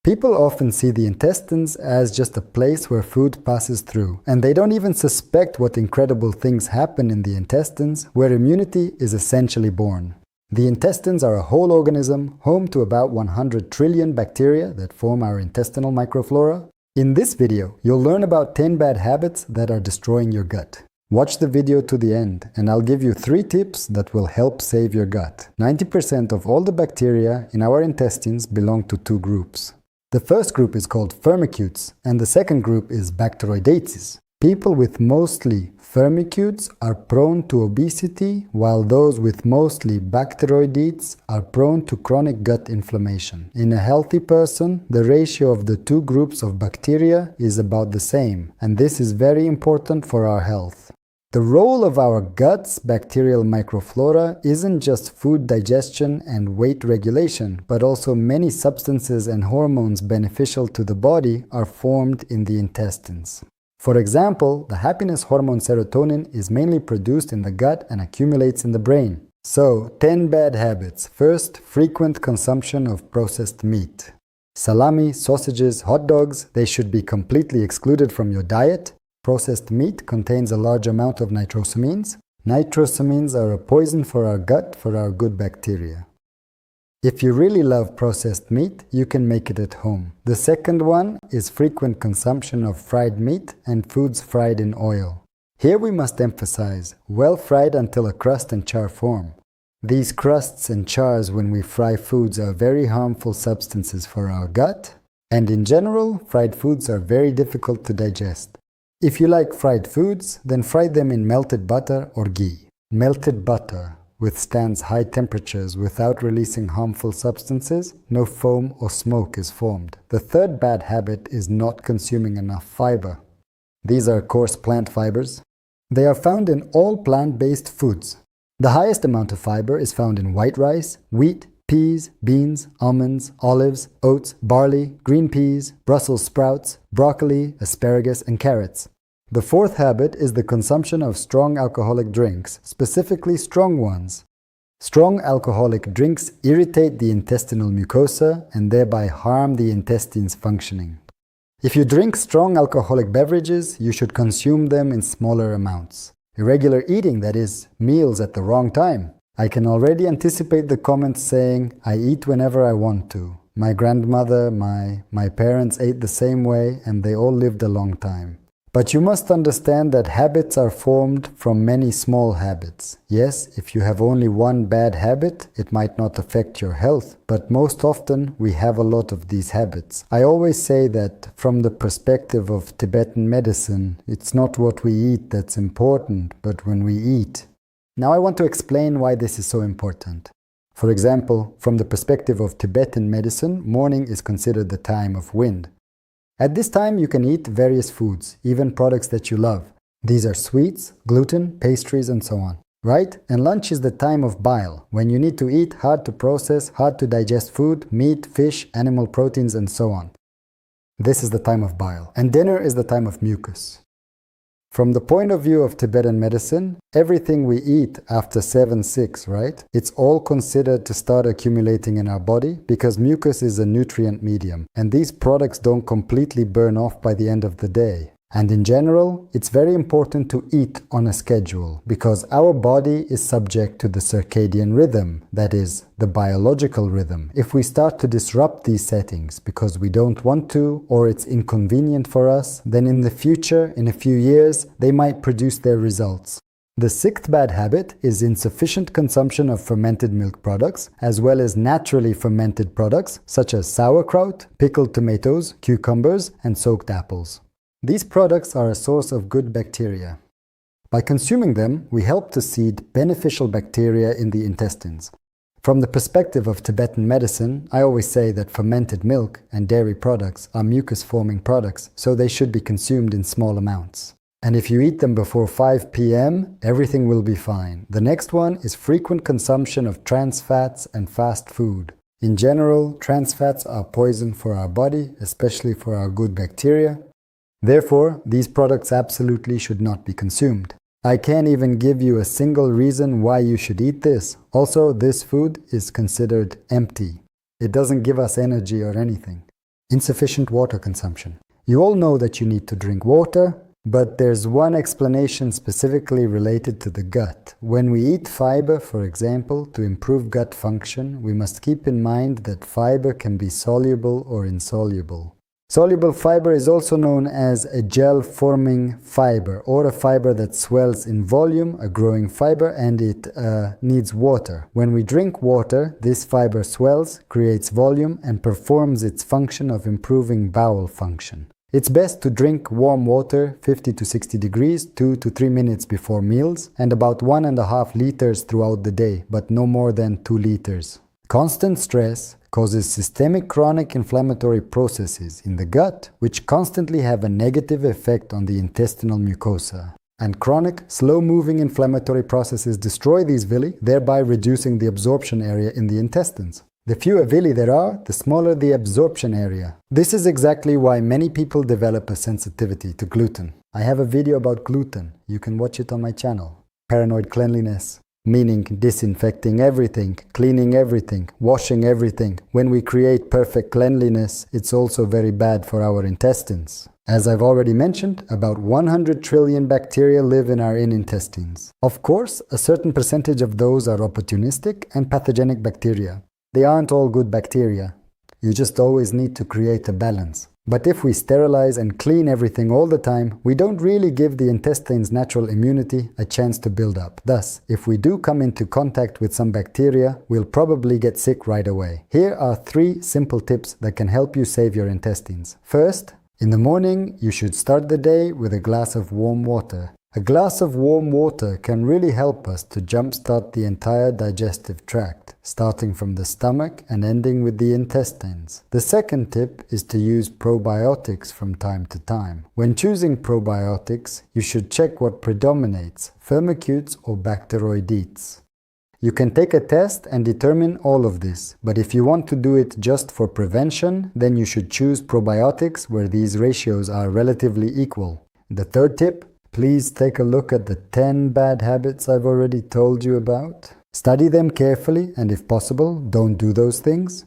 People often see the intestines as just a place where food passes through, and they don't even suspect what incredible things happen in the intestines, where immunity is essentially born. The intestines are a whole organism, home to about 100 trillion bacteria that form our intestinal microflora. In this video, you'll learn about 10 bad habits that are destroying your gut. Watch the video to the end, and I'll give you 3 tips that will help save your gut. 90% of all the bacteria in our intestines belong to 2 groups. The first group is called firmicutes, and the second group is bacteroidetes. People with mostly firmicutes are prone to obesity, while those with mostly bacteroidetes are prone to chronic gut inflammation. In a healthy person, the ratio of the 2 groups of bacteria is about the same, and this is very important for our health. The role of our gut's bacterial microflora isn't just food digestion and weight regulation, but also many substances and hormones beneficial to the body are formed in the intestines. For example, the happiness hormone serotonin is mainly produced in the gut and accumulates in the brain. So, 10 bad habits. First, frequent consumption of processed meat. Salami, sausages, hot dogs, they should be completely excluded from your diet. Processed meat contains a large amount of nitrosamines. Nitrosamines are a poison for our gut, for our good bacteria. If you really love processed meat, you can make it at home. The second one is frequent consumption of fried meat and foods fried in oil. Here we must emphasize, well fried until a crust and char form. These crusts and chars when we fry foods are very harmful substances for our gut, and in general, fried foods are very difficult to digest. If you like fried foods, then fry them in melted butter or ghee. Melted butter withstands high temperatures without releasing harmful substances. No foam or smoke is formed. The third bad habit is not consuming enough fiber. These are coarse plant fibers. They are found in all plant-based foods. The highest amount of fiber is found in white rice, wheat, peas, beans, almonds, olives, oats, barley, green peas, Brussels sprouts, broccoli, asparagus, and carrots. The fourth habit is the consumption of strong alcoholic drinks, specifically strong ones. Strong alcoholic drinks irritate the intestinal mucosa and thereby harm the intestines' functioning. If you drink strong alcoholic beverages, you should consume them in smaller amounts. Irregular eating, that is, meals at the wrong time. I can already anticipate the comments saying, I eat whenever I want to. My grandmother, my parents ate the same way and they all lived a long time. But you must understand that habits are formed from many small habits. Yes, if you have only one bad habit, it might not affect your health, but most often we have a lot of these habits. I always say that from the perspective of Tibetan medicine, it's not what we eat that's important, but when we eat. Now I want to explain why this is so important. For example, from the perspective of Tibetan medicine, morning is considered the time of wind. At this time you can eat various foods, even products that you love. These are sweets, gluten, pastries, and so on. Right? And lunch is the time of bile, when you need to eat hard to process, hard to digest food, meat, fish, animal proteins, and so on. This is the time of bile. And dinner is the time of mucus. From the point of view of Tibetan medicine, everything we eat after 7-6, right? It's all considered to start accumulating in our body because mucus is a nutrient medium and these products don't completely burn off by the end of the day. And in general, it's very important to eat on a schedule because our body is subject to the circadian rhythm, that is, the biological rhythm. If we start to disrupt these settings because we don't want to or it's inconvenient for us, then in the future, in a few years, they might produce their results. The sixth bad habit is insufficient consumption of fermented milk products, as well as naturally fermented products such as sauerkraut, pickled tomatoes, cucumbers, and soaked apples. These products are a source of good bacteria. By consuming them, we help to seed beneficial bacteria in the intestines. From the perspective of Tibetan medicine, I always say that fermented milk and dairy products are mucus-forming products, so they should be consumed in small amounts. And if you eat them before 5 p.m., everything will be fine. The next one is frequent consumption of trans fats and fast food. In general, trans fats are poison for our body, especially for our good bacteria. Therefore, these products absolutely should not be consumed. I can't even give you a single reason why you should eat this. Also, this food is considered empty. It doesn't give us energy or anything. Insufficient water consumption. You all know that you need to drink water, but there's one explanation specifically related to the gut. When we eat fiber, for example, to improve gut function, we must keep in mind that fiber can be soluble or insoluble. Soluble fiber is also known as a gel-forming fiber, or a fiber that swells in volume, a growing fiber, and it needs water. When we drink water, this fiber swells, creates volume, and performs its function of improving bowel function. It's best to drink warm water, 50 to 60 degrees, 2 to 3 minutes before meals, and about 1.5 liters throughout the day, but no more than 2 liters. Constant stress causes systemic chronic inflammatory processes in the gut, which constantly have a negative effect on the intestinal mucosa. And chronic, slow-moving inflammatory processes destroy these villi, thereby reducing the absorption area in the intestines. The fewer villi there are, the smaller the absorption area. This is exactly why many people develop a sensitivity to gluten. I have a video about gluten. You can watch it on my channel. Paranoid cleanliness, meaning disinfecting everything, cleaning everything, washing everything. When we create perfect cleanliness, it's also very bad for our intestines. As I've already mentioned, about 100 trillion bacteria live in our intestines. Of course, a certain percentage of those are opportunistic and pathogenic bacteria. They aren't all good bacteria. You just always need to create a balance. But if we sterilize and clean everything all the time, we don't really give the intestine's natural immunity a chance to build up. Thus, if we do come into contact with some bacteria, we'll probably get sick right away. Here are 3 simple tips that can help you save your intestines. First, in the morning, you should start the day with a glass of warm water. A glass of warm water can really help us to jumpstart the entire digestive tract, starting from the stomach and ending with the intestines. The second tip is to use probiotics from time to time. When choosing probiotics, you should check what predominates, Firmicutes or Bacteroidetes. You can take a test and determine all of this, but if you want to do it just for prevention, then you should choose probiotics where these ratios are relatively equal. The third tip: please take a look at the 10 bad habits I've already told you about. Study them carefully and if possible, don't do those things.